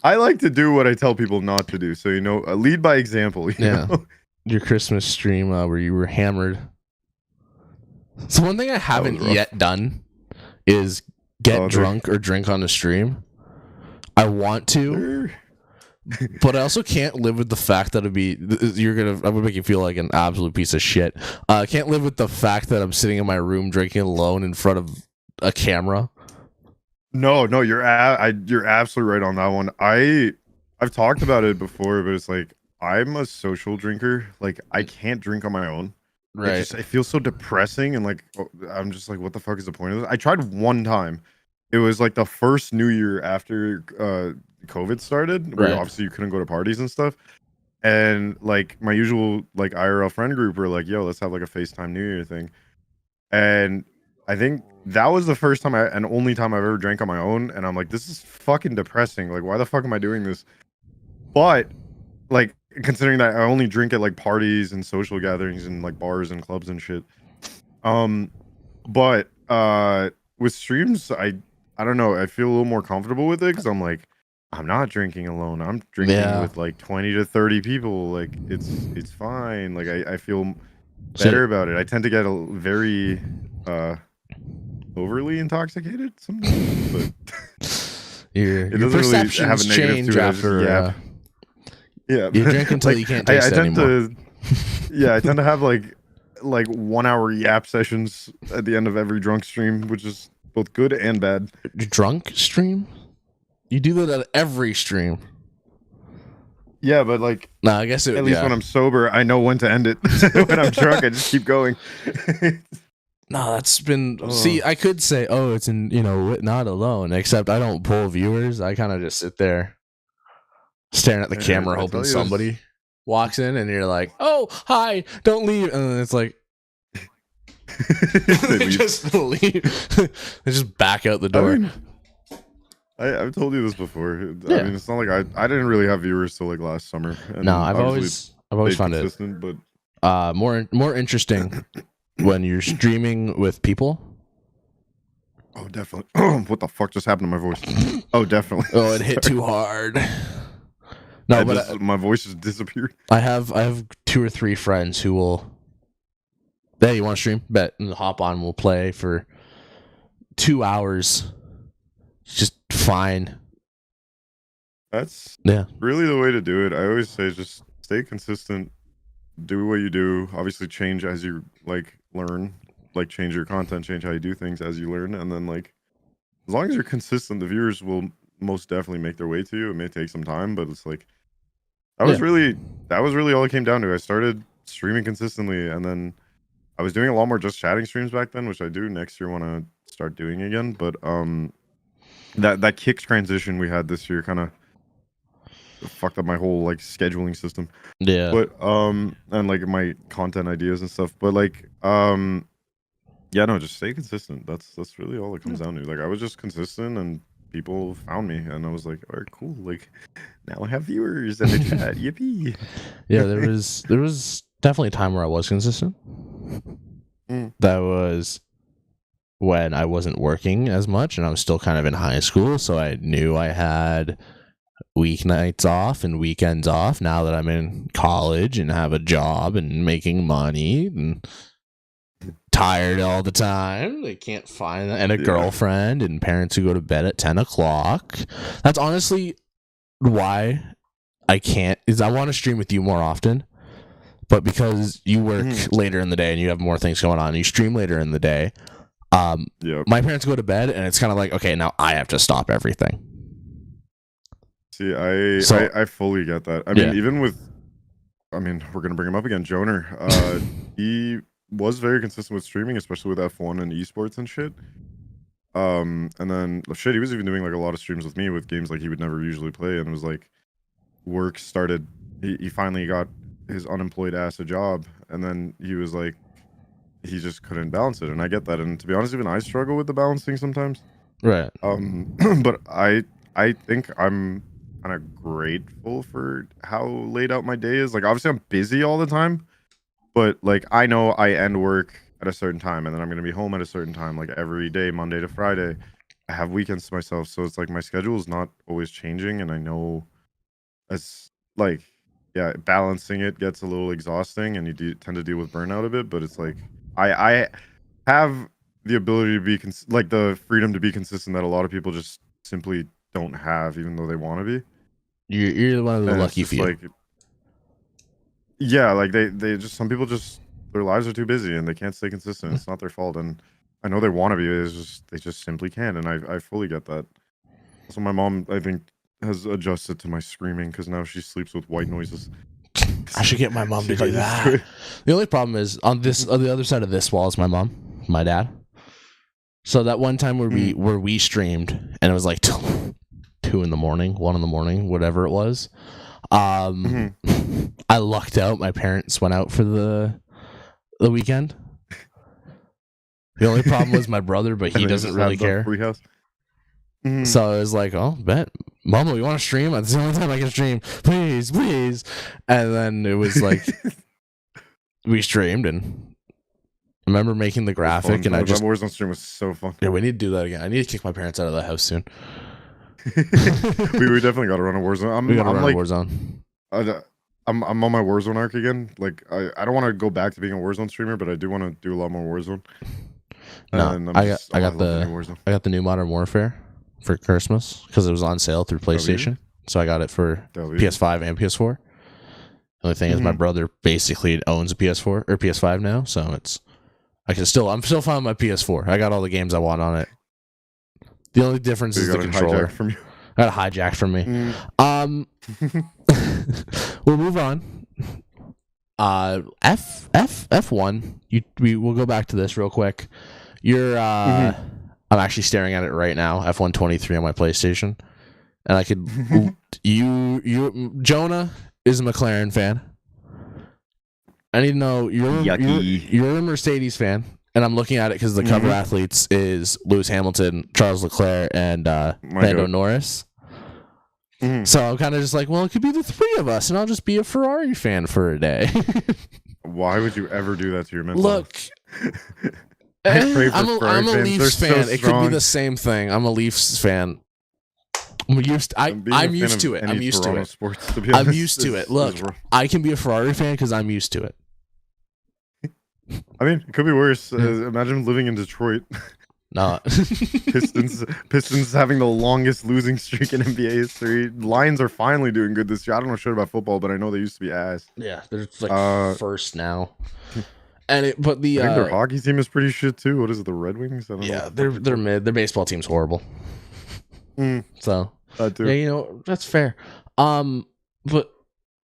I like to do what I tell people not to do. So lead by example. You know? Your Christmas stream where you were hammered. So one thing I haven't yet done is get drunk or drink on the stream. I want to, but I also can't live with the fact that I would make you feel like an absolute piece of shit. I can't live with the fact that I'm sitting in my room drinking alone in front of a camera. No, you're absolutely right on that one. I've talked about it before, but it's like I'm a social drinker. Like I can't drink on my own. Right. It feels so depressing, and like I'm just like, what the fuck is the point of this? I tried one time. It was like the first New Year after COVID started, where obviously you couldn't go to parties and stuff. And like my usual like IRL friend group were like, "Yo, let's have like a FaceTime New Year thing." And I think that was the first time and only time I've ever drank on my own. And I'm like, this is fucking depressing. Like, why the fuck am I doing this? But like, considering that I only drink at like parties and social gatherings and like bars and clubs and shit. But with streams, I don't know. I feel a little more comfortable with it because I'm like, I'm not drinking alone. I'm drinking with like 20 to 30 people. Like it's fine. Like I feel better about it. I tend to get very overly intoxicated sometimes, but your perceptions change after. Yeah, you drink until you can't taste it anymore. I tend to have like 1 hour yap sessions at the end of every drunk stream, which is both good and bad. Drunk stream? You do that at every stream. Yeah, but like, no, I guess at least when I'm sober, I know when to end it. When I'm drunk, I just keep going. No, that's been. See, I could say, oh, it's in not alone. Except I don't pull viewers. I kind of just sit there, staring at the camera, hoping somebody walks in, and you're like, "Oh, hi, don't leave," and then it's like, they just leave. They just back out the door. I've told you this before. Yeah. I mean, it's not like I didn't really have viewers till like last summer. And no, I've always found it but more interesting when you're streaming with people. Oh, definitely. What the fuck just happened to my voice? Oh, definitely. Oh, it hit Sorry. too hard. No, but My voice just disappeared. I have 2 or 3 friends who will. Hey, you want to stream? Bet, and hop on. We'll play for 2 hours. Just fine. That's Yeah. really the way to do it. I always say just stay consistent, do what you do. Obviously, change as you like learn, like change your content, change how you do things as you learn, and then like as long as you're consistent, the viewers will most definitely make their way to you. It may take some time, but it's like that was really all it came down to. I started streaming consistently, and then I was doing a lot more just chatting streams back then, which I do next year want to start doing again. But that kick transition we had this year kind of fucked up my whole like scheduling system. Yeah. But and like my content ideas and stuff. But like yeah, no, just stay consistent. That's really all it comes down to. Like I was just consistent and people found me and I was like, all right, cool. Like now I have viewers and a chat. Yippee. Yeah, there was definitely a time where I was consistent. That was when I wasn't working as much and I was still kind of in high school, so I knew I had weeknights off and weekends off. Now that I'm in college and have a job and making money and tired all the time, they can't find that, and a girlfriend and parents who go to bed at 10 o'clock. That's honestly why I can't, is I want to stream with you more often, but because you work later in the day and you have more things going on and you stream later in the day, my parents go to bed and it's kind of like, okay, now I have to stop everything. See, I fully get that. I mean, even with, I mean, we're gonna bring him up again, Joner. He was very consistent with streaming, especially with F1 and esports and shit. And then shit, he was even doing like a lot of streams with me with games like he would never usually play, and it was like work started. He finally got his unemployed ass a job, and then he was like, he just couldn't balance it, and I get that. And to be honest, even I struggle with the balancing sometimes. Right. But I think I'm kind of grateful for how laid out my day is. Like obviously I'm busy all the time, but like I know I end work at a certain time and then I'm gonna be home at a certain time, like every day, Monday to Friday. I have weekends to myself, so it's like my schedule is not always changing, and I know as like balancing it gets a little exhausting, and you tend to deal with burnout a bit. But it's like I have the ability to be like the freedom to be consistent that a lot of people just simply don't have, even though they want to be. You're one of the lucky few. Like, yeah, like they just, some people just, their lives are too busy and they can't stay consistent. It's not their fault, and I know they want to be. It's just they just simply can't, and I fully get that. So my mom, I think, has adjusted to my screaming because now she sleeps with white noises. I should get my mom to do that. The only problem is on the other side of this wall is my mom, my dad. So that one time where we streamed and it was like 2 in the morning, 1 in the morning, whatever it was. I lucked out. My parents went out for the weekend. The only problem was my brother, but he doesn't really care. So I was like, oh, bet. Momo, you want to stream? It's the only time I can stream. Please, please. And then it was like, we streamed, and I remember making the graphic, and I just... That Warzone stream was so fun. Yeah, we need to do that again. I need to kick my parents out of the house soon. we definitely got to run a Warzone. We got to run a Warzone. I'm on my Warzone arc again. Like, I don't want to go back to being a Warzone streamer, but I do want to do a lot more Warzone. No, I got the new Modern Warfare for Christmas because it was on sale through PlayStation. So I got it for PS5 and PS4. The only thing is my brother basically owns a PS4 or PS5 now, so I'm still fine with my PS4. I got all the games I want on it. The only difference is the controller. I got a hijack from me. We'll move on. F1. We'll go back to this real quick. You're I'm actually staring at it right now. F1 23 on my PlayStation, and I could. Jonah is a McLaren fan. I need to know you're a Mercedes fan, and I'm looking at it because the cover athletes is Lewis Hamilton, Charles Leclerc, and Lando Norris. So I'm kind of just like, well, it could be the 3 of us, and I'll just be a Ferrari fan for a day. Why would you ever do that to your mental Look, I pray for I'm Ferrari a fans. Leafs They're fan. so It could be strong. the same thing. I'm a Leafs fan. I'm used to it. I'm used to it. Sports, to be I'm honest, used to it. is Look, rough. I can be a Ferrari fan because I'm used to it. I mean, it could be worse. Imagine living in Detroit. No. Pistons having the longest losing streak in NBA history. Lions are finally doing good this year. I don't know shit about football, but I know they used to be ass. Yeah, they're like first now. And I think their hockey team is pretty shit too. What is it, the Red Wings? I don't know. They're mid. Their baseball team's horrible. So too. yeah, you know, that's fair. But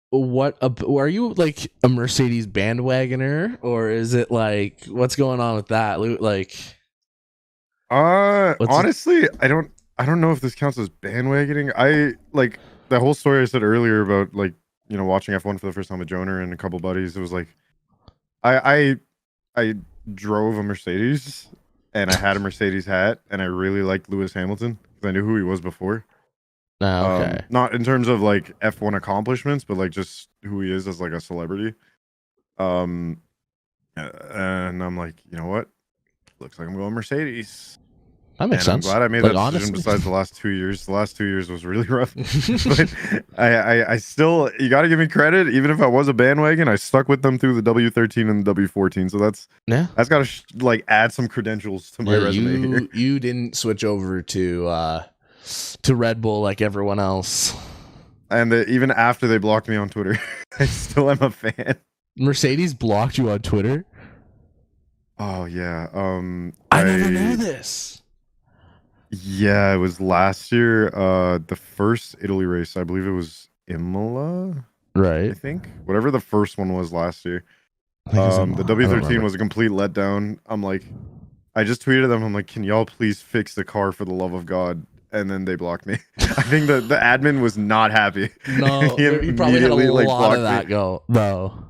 what are you, like a Mercedes bandwagoner, or is it like what's going on with that? Like, honestly, I don't know if this counts as bandwagoning. I like the whole story I said earlier about, like, you know, watching F1 for the first time with Joner and a couple buddies. It was like I drove a Mercedes and I had a Mercedes hat and I really liked Lewis Hamilton because I knew who he was before. okay. Not in terms of like F1 accomplishments, but like just who he is as like a celebrity. And I'm like, you know what? Looks like I'm going Mercedes. That makes sense. I'm glad I made like, that decision. honestly. Besides the last 2 years, the last 2 years was really rough. But I still, you got to give me credit. Even if I was a bandwagon, I stuck with them through the W13 and the W14. So that's got to like add some credentials to my resume here. You didn't switch over to Red Bull like everyone else. And even after they blocked me on Twitter, I still am a fan. Mercedes blocked you on Twitter? Oh yeah. I never knew this. Yeah, it was last year. The first Italy race, I believe it was Imola. Right. I think whatever the first one was last year. The W13 was a complete letdown. I'm like, I just tweeted them. I'm like, can y'all please fix the car for the love of God? And then they blocked me. I think the admin was not happy. No, you probably had a lot of that go. No.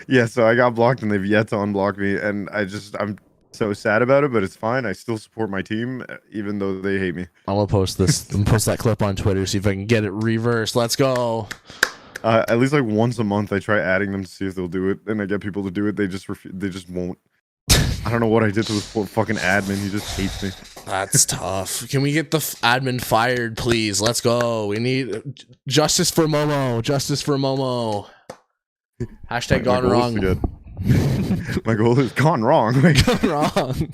Yeah, so I got blocked and they've yet to unblock me. And I'm so sad about it, but it's fine. I still support my team, even though they hate me. I'm gonna post this. I'm gonna post that clip on Twitter, see if I can get it reversed. Let's go. At least like once a month, I try adding them to see if they'll do it, and I get people to do it. They just They just won't. I don't know what I did to this poor fucking admin. He just hates me. That's tough. Can we get the admin fired, please? Let's go. We need justice for Momo. Justice for Momo. Hashtag gone wrong. My goal is gone wrong. Gone wrong.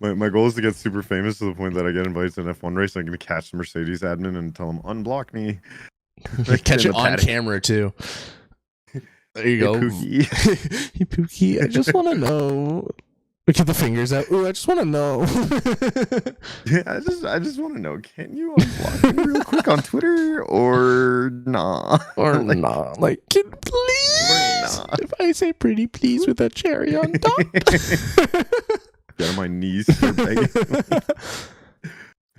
My goal is to get super famous to the point that I get invited to an F1 race. I'm going to catch the Mercedes admin and tell him, unblock me. Catch it on camera, too. There you go. Hey, Pookie, I just want to know. Look at the fingers out. Ooh, I just want to know. Yeah, I just want to know. Can you unblock me real quick on Twitter or nah? Or like, nah? Like, can please? Nah. If I say pretty please with a cherry on top. Get on my knees. Start begging.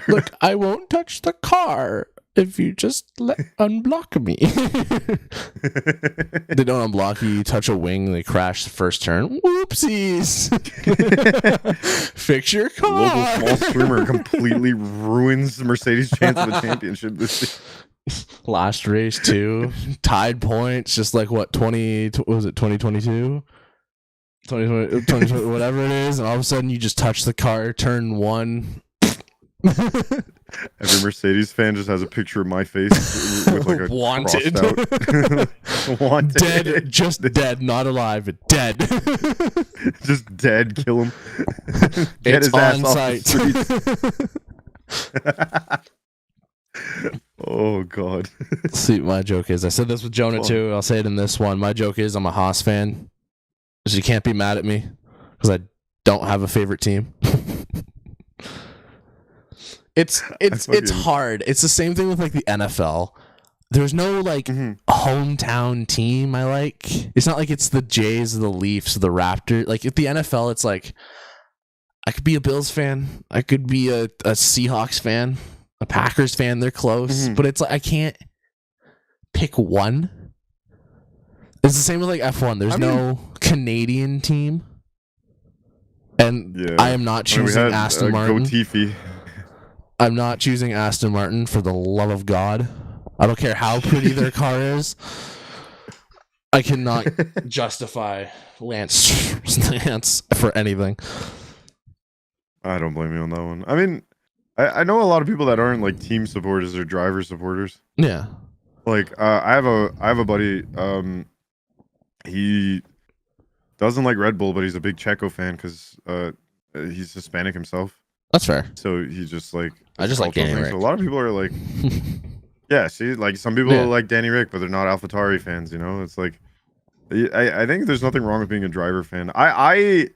Look, I won't touch the car if you just unblock me. They don't unblock you. You touch a wing, they crash the first turn. Whoopsies. Fix your car. Local small streamer completely ruins Mercedes' chance of a championship this year. Last race too. Tied points, just like what, 2022? 2020, whatever it is, and all of a sudden you just touch the car, turn one. Every Mercedes fan just has a picture of my face with like a wanted. Wanted. Dead, just dead, not alive, dead. Just dead, kill him. Get his ass off the streets. Oh god. See, my joke is, I said this with Jonah too, I'll say it in this one. My joke is, I'm a Haas fan, so you can't be mad at me because I don't have a favorite team. It's hard. It's the same thing with like the NFL. There's no like hometown team I like. It's not like it's the Jays or the Leafs or the Raptors. Like at the NFL, it's like I could be a Bills fan. I could be a Seahawks fan, a Packers fan. They're close, but it's like I can't pick one. It's the same with like F1. There's no Canadian team, and I am not choosing Aston Martin. I'm not choosing Aston Martin for the love of God. I don't care how pretty their car is. I cannot justify Lance for anything. I don't blame you on that one. I mean, I know a lot of people that aren't like team supporters or driver supporters. Yeah. Like I have a buddy. He doesn't like Red Bull, but he's a big Checo fan because he's Hispanic himself. That's fair. So he just like I just like Danny Rick. So a lot of people are like, yeah. See, like some people like Danny Rick, but they're not AlphaTauri fans. You know, it's like I think there's nothing wrong with being a driver fan. I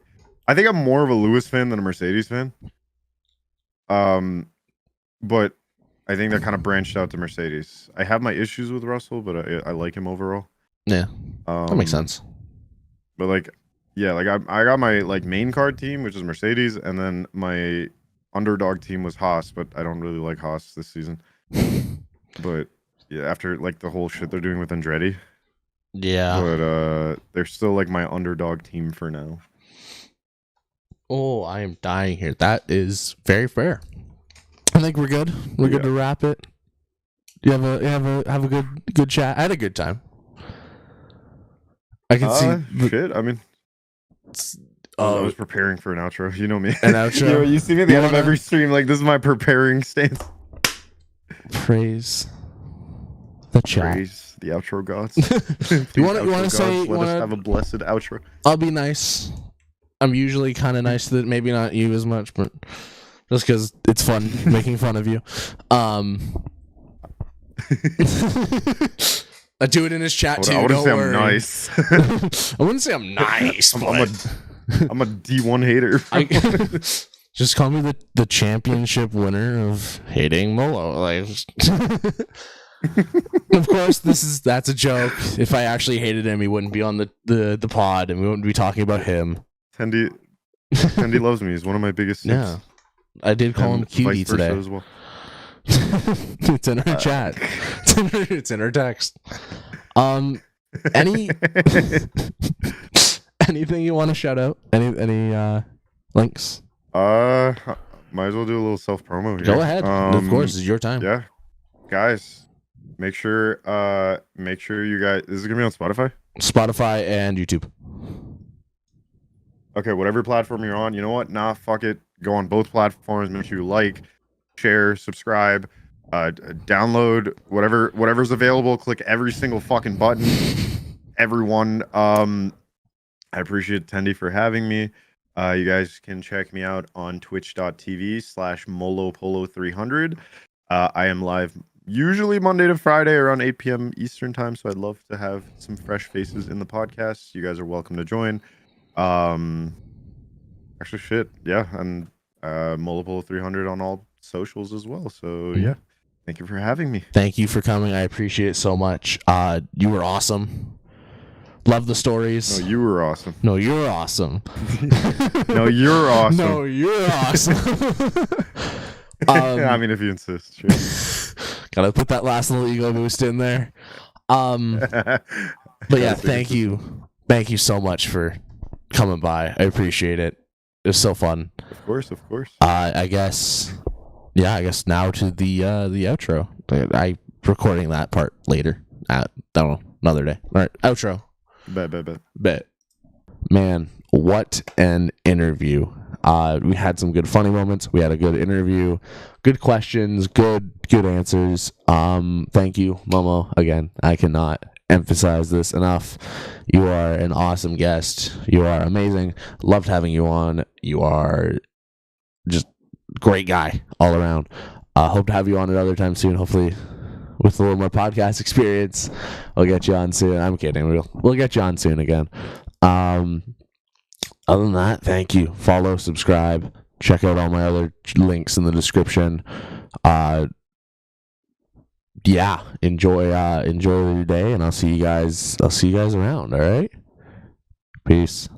think I'm more of a Lewis fan than a Mercedes fan. But I think they're kind of branched out to Mercedes. I have my issues with Russell, but I like him overall. Yeah, that makes sense. But like, yeah, like I got my like main card team, which is Mercedes, and then my underdog team was Haas, but I don't really like Haas this season. But yeah, after like the whole shit they're doing with Andretti. Yeah. But they're still like my underdog team for now. Oh, I am dying here. That is very fair. I think we're good. We're good to wrap it. You have a good chat. I had a good time. I can see shit. I mean, I was preparing for an outro. You know me. An outro. You see me at the end of every stream. Like, this is my preparing stance. Praise the chat. Praise the outro gods. you want to say? Let us have a blessed outro. I'll be nice. I'm usually kind of nice that maybe not you as much, but just because it's fun making fun of you. I do it in his chat too. I wouldn't say worry. I'm nice. I wouldn't say I'm nice. I'm a D1 hater. Just call me the championship winner of hating Molo. Like, of course, that's a joke. If I actually hated him, he wouldn't be on the pod, and we wouldn't be talking about him. Tendie loves me. He's one of my biggest sips. Yeah, I did call him cutie today. As well. It's in our chat. It's in our text. Anything you want to shout out? Any links? Might as well do a little self promo here. Go ahead. Of course, it's your time. Yeah, guys, make sure you guys. This is gonna be on Spotify and YouTube. Okay, whatever platform you're on, you know what? Nah, fuck it. Go on both platforms. Make sure you like, share, subscribe, download whatever's available. Click every single fucking button. Everyone. I appreciate Tendie for having me. You guys can check me out on twitch.tv/Molopolo300. I am live usually Monday to Friday around 8 p.m. Eastern time, so I'd love to have some fresh faces in the podcast. You guys are welcome to join. Actually, shit, yeah, and Molopolo300 on all socials as well. So yeah, thank you for having me. Thank you for coming. I appreciate it so much. You were awesome. Love the stories. No, you were awesome. No, you're awesome. No, you're awesome. No, you're awesome. I mean, if you insist, sure. Gotta put that last little ego boost in there. But yeah, thank you. Thank you so much for coming by. I appreciate it. It was so fun. Of course. I guess now to the outro. I recording that part later. I don't know, another day. All right, outro. Bet. Man, what an interview. We had some good funny moments. We had a good interview. Good questions, good answers. Thank you, Momo. Again, I cannot emphasize this enough. You are an awesome guest. You are amazing. Loved having you on. You are just great guy all around. Hope to have you on another time soon, hopefully with a little more podcast experience. I'll get you on soon. I'm kidding. We'll get you on soon again. Other than that, thank you. Follow, subscribe, check out all my other links in the description. Yeah, enjoy your day, and I'll see you guys around. All right, peace.